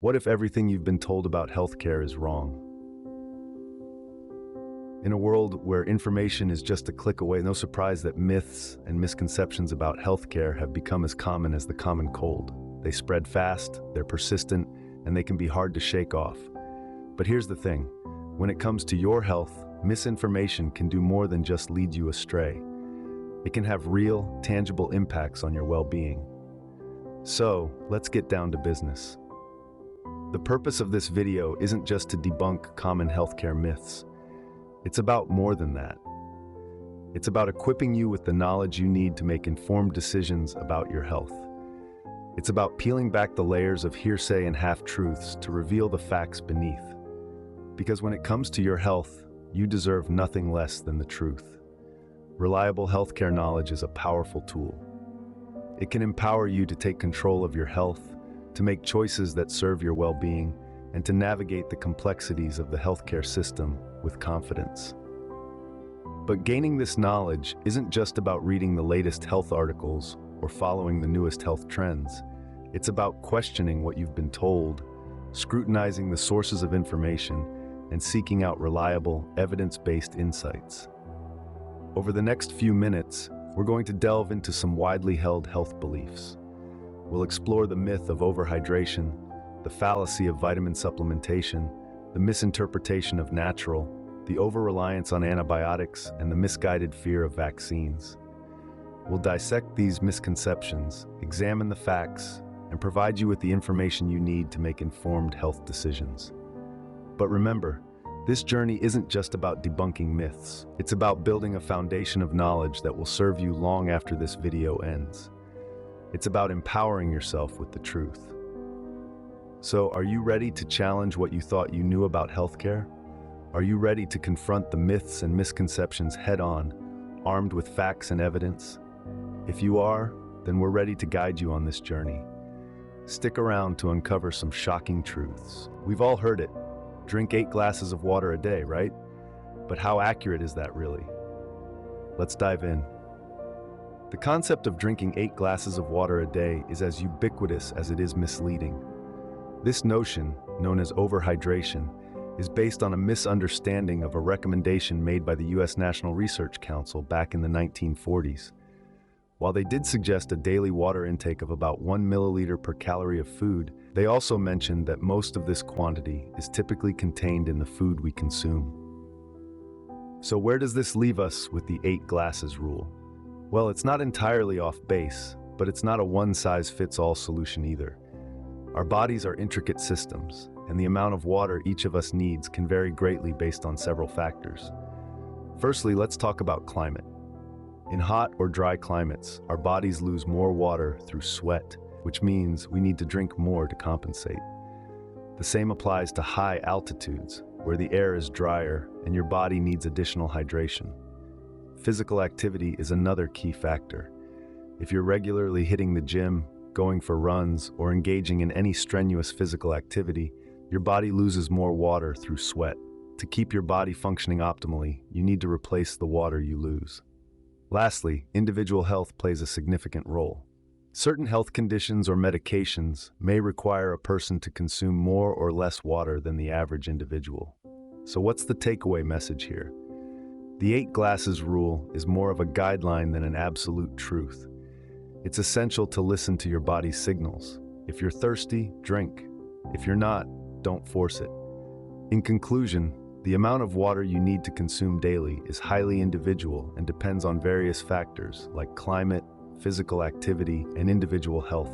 What if everything you've been told about healthcare is wrong? In a world where information is just a click away, no surprise that myths and misconceptions about healthcare have become as common as the common cold. They spread fast, they're persistent, and they can be hard to shake off. But here's the thing, when it comes to your health, misinformation can do more than just lead you astray. It can have real, tangible impacts on your well-being. So, let's get down to business. The purpose of this video isn't just to debunk common healthcare myths. It's about more than that. It's about equipping you with the knowledge you need to make informed decisions about your health. It's about peeling back the layers of hearsay and half-truths to reveal the facts beneath. Because when it comes to your health, you deserve nothing less than the truth. Reliable healthcare knowledge is a powerful tool. It can empower you to take control of your health, to make choices that serve your well-being, and to navigate the complexities of the healthcare system with confidence. But gaining this knowledge isn't just about reading the latest health articles or following the newest health trends. It's about questioning what you've been told, scrutinizing the sources of information, and seeking out reliable, evidence-based insights. Over the next few minutes, we're going to delve into some widely held health beliefs. We'll explore the myth of overhydration, the fallacy of vitamin supplementation, the misinterpretation of natural, the over-reliance on antibiotics, and the misguided fear of vaccines. We'll dissect these misconceptions, examine the facts, and provide you with the information you need to make informed health decisions. But remember, this journey isn't just about debunking myths. It's about building a foundation of knowledge that will serve you long after this video ends. It's about empowering yourself with the truth. So, are you ready to challenge what you thought you knew about healthcare? Are you ready to confront the myths and misconceptions head-on, armed with facts and evidence? If you are, then we're ready to guide you on this journey. Stick around to uncover some shocking truths. We've all heard it. Drink 8 glasses of water a day, right? But how accurate is that really? Let's dive in. The concept of drinking 8 glasses of water a day is as ubiquitous as it is misleading. This notion, known as overhydration, is based on a misunderstanding of a recommendation made by the U.S. National Research Council back in the 1940s. While they did suggest a daily water intake of about 1 milliliter per calorie of food, they also mentioned that most of this quantity is typically contained in the food we consume. So where does this leave us with the 8 glasses rule? Well, it's not entirely off base, but it's not a one-size-fits-all solution either. Our bodies are intricate systems, and the amount of water each of us needs can vary greatly based on several factors. Firstly, let's talk about climate. In hot or dry climates, our bodies lose more water through sweat, which means we need to drink more to compensate. The same applies to high altitudes, where the air is drier and your body needs additional hydration. Physical activity is another key factor. If you're regularly hitting the gym, going for runs, or engaging in any strenuous physical activity, your body loses more water through sweat. To keep your body functioning optimally, you need to replace the water you lose. Lastly, individual health plays a significant role. Certain health conditions or medications may require a person to consume more or less water than the average individual. So what's the takeaway message here? The 8 glasses rule is more of a guideline than an absolute truth. It's essential to listen to your body's signals. If you're thirsty, drink. If you're not, don't force it. In conclusion, the amount of water you need to consume daily is highly individual and depends on various factors like climate, physical activity, and individual health.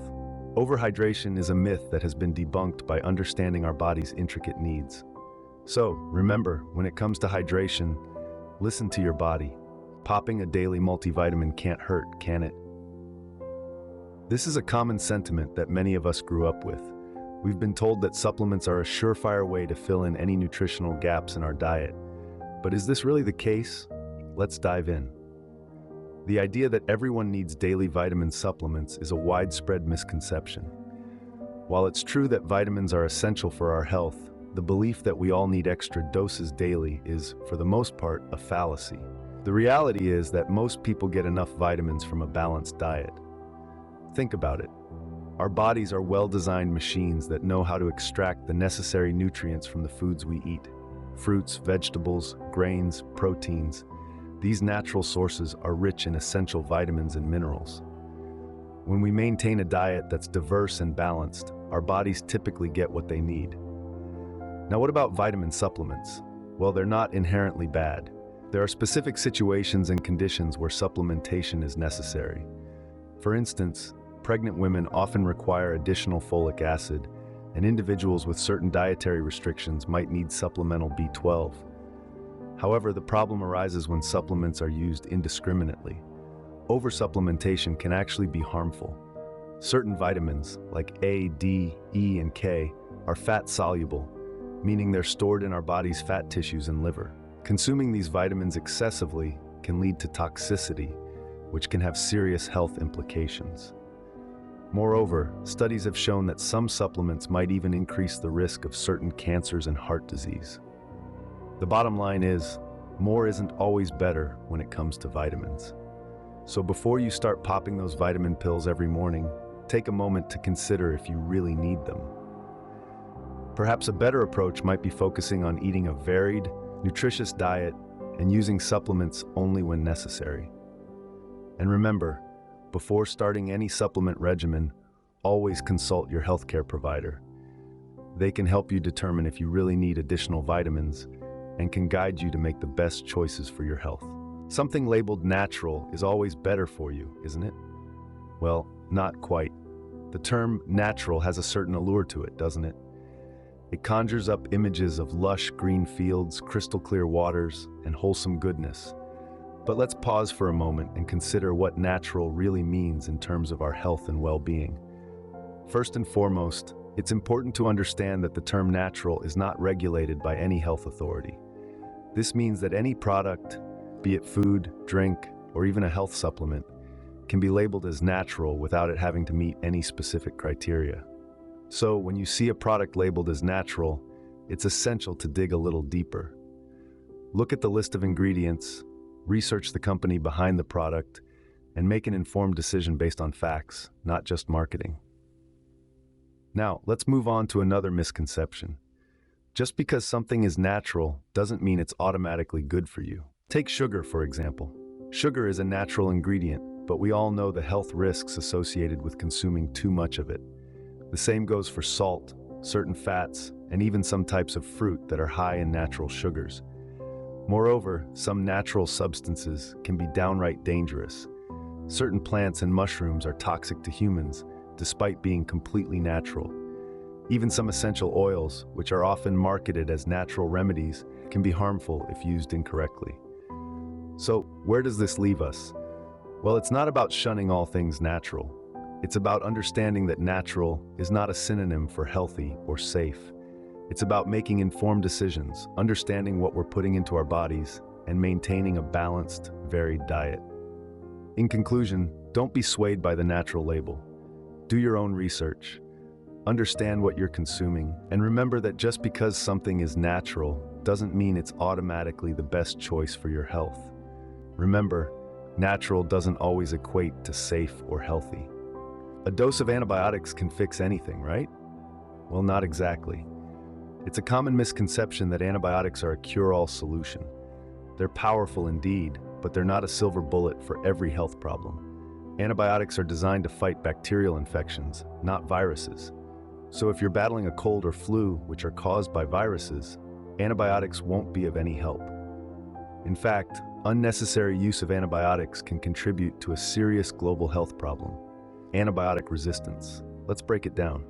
Overhydration is a myth that has been debunked by understanding our body's intricate needs. So, remember, when it comes to hydration, listen to your body. Popping a daily multivitamin can't hurt, can it? This is a common sentiment that many of us grew up with. We've been told that supplements are a surefire way to fill in any nutritional gaps in our diet. But is this really the case? Let's dive in. The idea that everyone needs daily vitamin supplements is a widespread misconception. While it's true that vitamins are essential for our health, the belief that we all need extra doses daily is, for the most part, a fallacy. The reality is that most people get enough vitamins from a balanced diet. Think about it. Our bodies are well-designed machines that know how to extract the necessary nutrients from the foods we eat. Fruits, vegetables, grains, proteins. These natural sources are rich in essential vitamins and minerals. When we maintain a diet that's diverse and balanced, our bodies typically get what they need. Now, what about vitamin supplements? Well, they're not inherently bad. There are specific situations and conditions where supplementation is necessary. For instance, pregnant women often require additional folic acid, and individuals with certain dietary restrictions might need supplemental B12. However, the problem arises when supplements are used indiscriminately. Oversupplementation can actually be harmful. Certain vitamins, like A, D, E, and K, are fat-soluble, meaning they're stored in our body's fat tissues and liver. Consuming these vitamins excessively can lead to toxicity, which can have serious health implications. Moreover, studies have shown that some supplements might even increase the risk of certain cancers and heart disease. The bottom line is, more isn't always better when it comes to vitamins. So before you start popping those vitamin pills every morning, take a moment to consider if you really need them. Perhaps a better approach might be focusing on eating a varied, nutritious diet and using supplements only when necessary. And remember, before starting any supplement regimen, always consult your healthcare provider. They can help you determine if you really need additional vitamins and can guide you to make the best choices for your health. Something labeled natural is always better for you, isn't it? Well, not quite. The term natural has a certain allure to it, doesn't it? It conjures up images of lush green fields, crystal clear waters, and wholesome goodness. But let's pause for a moment and consider what natural really means in terms of our health and well-being. First and foremost, it's important to understand that the term natural is not regulated by any health authority. This means that any product, be it food, drink, or even a health supplement, can be labeled as natural without it having to meet any specific criteria. So when you see a product labeled as natural, it's essential to dig a little deeper. Look at the list of ingredients, research the company behind the product, and make an informed decision based on facts, not just marketing. Now, let's move on to another misconception. Just because something is natural doesn't mean it's automatically good for you. Take sugar, for example. Sugar is a natural ingredient, but we all know the health risks associated with consuming too much of it. The same goes for salt, certain fats, and even some types of fruit that are high in natural sugars. Moreover, some natural substances can be downright dangerous. Certain plants and mushrooms are toxic to humans, despite being completely natural. Even some essential oils, which are often marketed as natural remedies, can be harmful if used incorrectly. So, where does this leave us? Well, it's not about shunning all things natural. It's about understanding that natural is not a synonym for healthy or safe. It's about making informed decisions, understanding what we're putting into our bodies, and maintaining a balanced, varied diet. In conclusion, don't be swayed by the natural label. Do your own research. Understand what you're consuming, and remember that just because something is natural doesn't mean it's automatically the best choice for your health. Remember, natural doesn't always equate to safe or healthy. A dose of antibiotics can fix anything, right? Well, not exactly. It's a common misconception that antibiotics are a cure-all solution. They're powerful indeed, but they're not a silver bullet for every health problem. Antibiotics are designed to fight bacterial infections, not viruses. So if you're battling a cold or flu, which are caused by viruses, antibiotics won't be of any help. In fact, unnecessary use of antibiotics can contribute to a serious global health problem: antibiotic resistance. Let's break it down.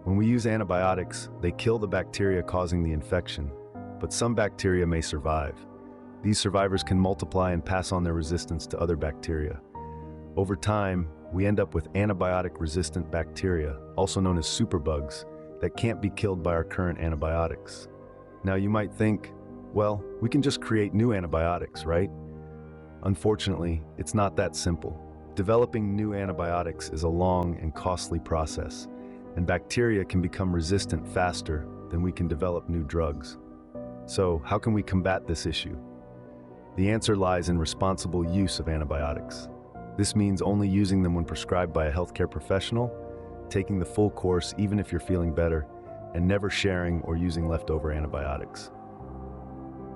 When we use antibiotics, they kill the bacteria causing the infection, but some bacteria may survive. These survivors can multiply and pass on their resistance to other bacteria. Over time, we end up with antibiotic-resistant bacteria, also known as superbugs, that can't be killed by our current antibiotics. Now you might think, well, we can just create new antibiotics, right? Unfortunately, it's not that simple. Developing new antibiotics is a long and costly process, and bacteria can become resistant faster than we can develop new drugs. So, how can we combat this issue? The answer lies in responsible use of antibiotics. This means only using them when prescribed by a healthcare professional, taking the full course even if you're feeling better, and never sharing or using leftover antibiotics.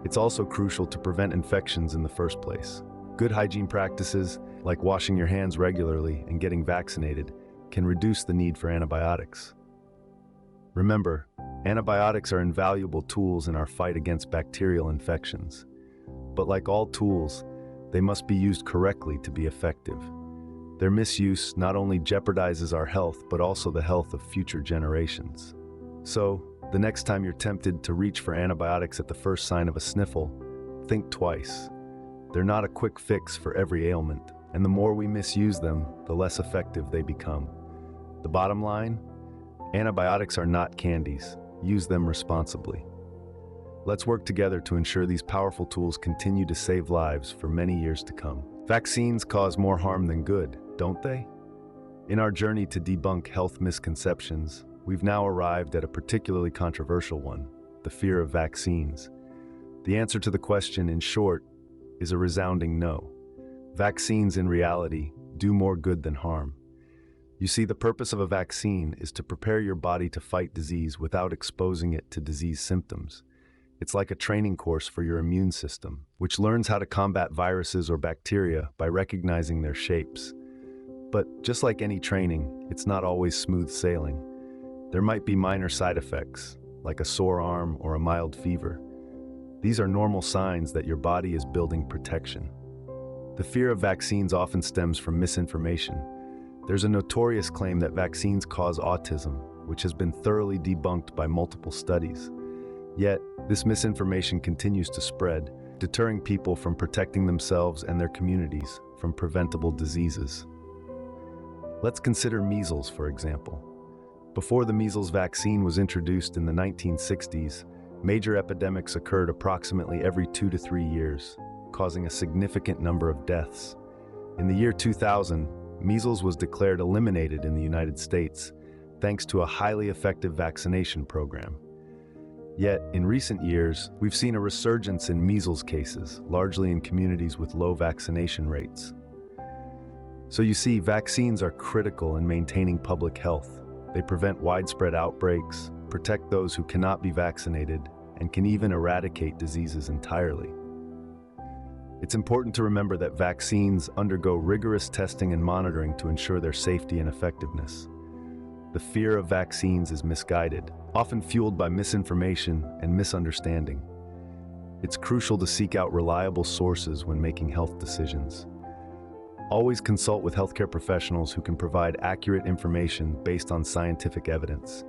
It's also crucial to prevent infections in the first place. Good hygiene practices, like washing your hands regularly and getting vaccinated, can reduce the need for antibiotics. Remember, antibiotics are invaluable tools in our fight against bacterial infections. But like all tools, they must be used correctly to be effective. Their misuse not only jeopardizes our health, but also the health of future generations. So, the next time you're tempted to reach for antibiotics at the first sign of a sniffle, think twice. They're not a quick fix for every ailment, and the more we misuse them, the less effective they become. The bottom line? Antibiotics are not candies. Use them responsibly. Let's work together to ensure these powerful tools continue to save lives for many years to come. Vaccines cause more harm than good, don't they? In our journey to debunk health misconceptions, we've now arrived at a particularly controversial one: the fear of vaccines. The answer to the question, in short, is a resounding no. Vaccines, in reality, do more good than harm. You see, the purpose of a vaccine is to prepare your body to fight disease without exposing it to disease symptoms. It's like a training course for your immune system, which learns how to combat viruses or bacteria by recognizing their shapes. But just like any training, it's not always smooth sailing. There might be minor side effects, like a sore arm or a mild fever. These are normal signs that your body is building protection. The fear of vaccines often stems from misinformation. There's a notorious claim that vaccines cause autism, which has been thoroughly debunked by multiple studies. Yet, this misinformation continues to spread, deterring people from protecting themselves and their communities from preventable diseases. Let's consider measles, for example. Before the measles vaccine was introduced in the 1960s, major epidemics occurred approximately every 2 to 3 years, causing a significant number of deaths. In the year 2000, measles was declared eliminated in the United States, thanks to a highly effective vaccination program. Yet, in recent years, we've seen a resurgence in measles cases, largely in communities with low vaccination rates. So you see, vaccines are critical in maintaining public health. They prevent widespread outbreaks, protect those who cannot be vaccinated, and can even eradicate diseases entirely. It's important to remember that vaccines undergo rigorous testing and monitoring to ensure their safety and effectiveness. The fear of vaccines is misguided, often fueled by misinformation and misunderstanding. It's crucial to seek out reliable sources when making health decisions. Always consult with healthcare professionals who can provide accurate information based on scientific evidence.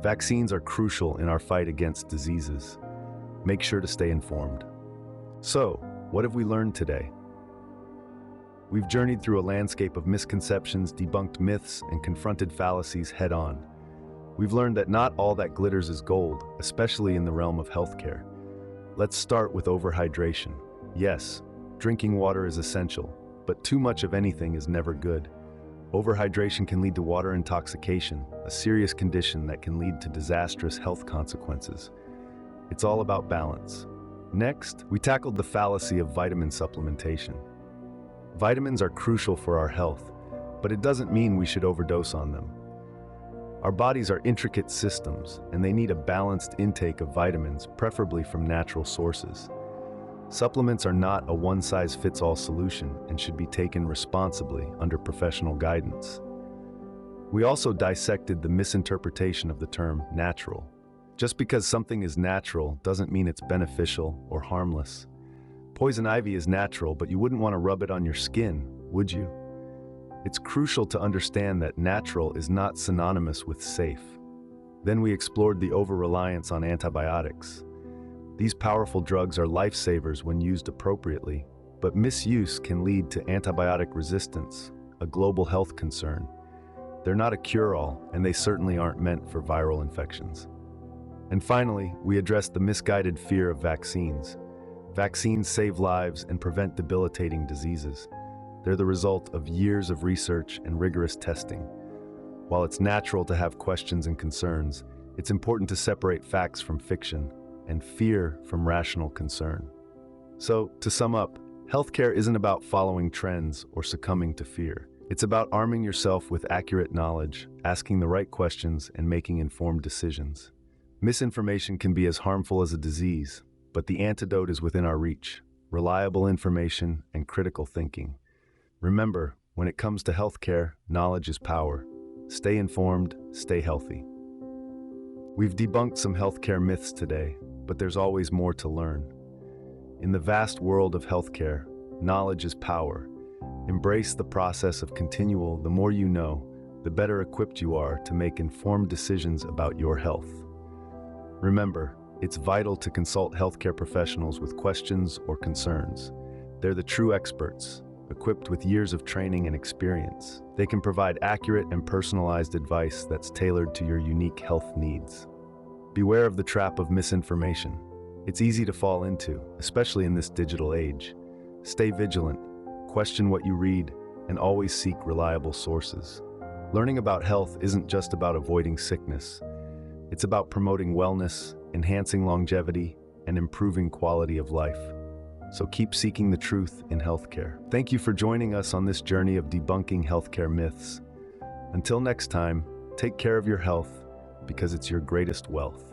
Vaccines are crucial in our fight against diseases. Make sure to stay informed. So, what have we learned today? We've journeyed through a landscape of misconceptions, debunked myths, and confronted fallacies head-on. We've learned that not all that glitters is gold, especially in the realm of healthcare. Let's start with overhydration. Yes, drinking water is essential, but too much of anything is never good. Overhydration can lead to water intoxication, a serious condition that can lead to disastrous health consequences. It's all about balance. Next, we tackled the fallacy of vitamin supplementation. Vitamins are crucial for our health, but it doesn't mean we should overdose on them. Our bodies are intricate systems, and they need a balanced intake of vitamins, preferably from natural sources. Supplements are not a one-size-fits-all solution and should be taken responsibly under professional guidance. We also dissected the misinterpretation of the term natural. Just because something is natural doesn't mean it's beneficial or harmless. Poison ivy is natural, but you wouldn't want to rub it on your skin, would you? It's crucial to understand that natural is not synonymous with safe. Then we explored the over-reliance on antibiotics. These powerful drugs are lifesavers when used appropriately, but misuse can lead to antibiotic resistance, a global health concern. They're not a cure-all, and they certainly aren't meant for viral infections. And finally, we addressed the misguided fear of vaccines. Vaccines save lives and prevent debilitating diseases. They're the result of years of research and rigorous testing. While it's natural to have questions and concerns, it's important to separate facts from fiction and fear from rational concern. So, to sum up, healthcare isn't about following trends or succumbing to fear. It's about arming yourself with accurate knowledge, asking the right questions, and making informed decisions. Misinformation can be as harmful as a disease, but the antidote is within our reach: reliable information and critical thinking. Remember, when it comes to healthcare, knowledge is power. Stay informed, stay healthy. We've debunked some healthcare myths today, but there's always more to learn. In the vast world of healthcare, knowledge is power. Embrace the process of continual. The more you know, the better equipped you are to make informed decisions about your health. Remember, it's vital to consult healthcare professionals with questions or concerns. They're the true experts, equipped with years of training and experience. They can provide accurate and personalized advice that's tailored to your unique health needs. Beware of the trap of misinformation. It's easy to fall into, especially in this digital age. Stay vigilant, question what you read, and always seek reliable sources. Learning about health isn't just about avoiding sickness. It's about promoting wellness, enhancing longevity, and improving quality of life. So keep seeking the truth in healthcare. Thank you for joining us on this journey of debunking healthcare myths. Until next time, take care of your health because it's your greatest wealth.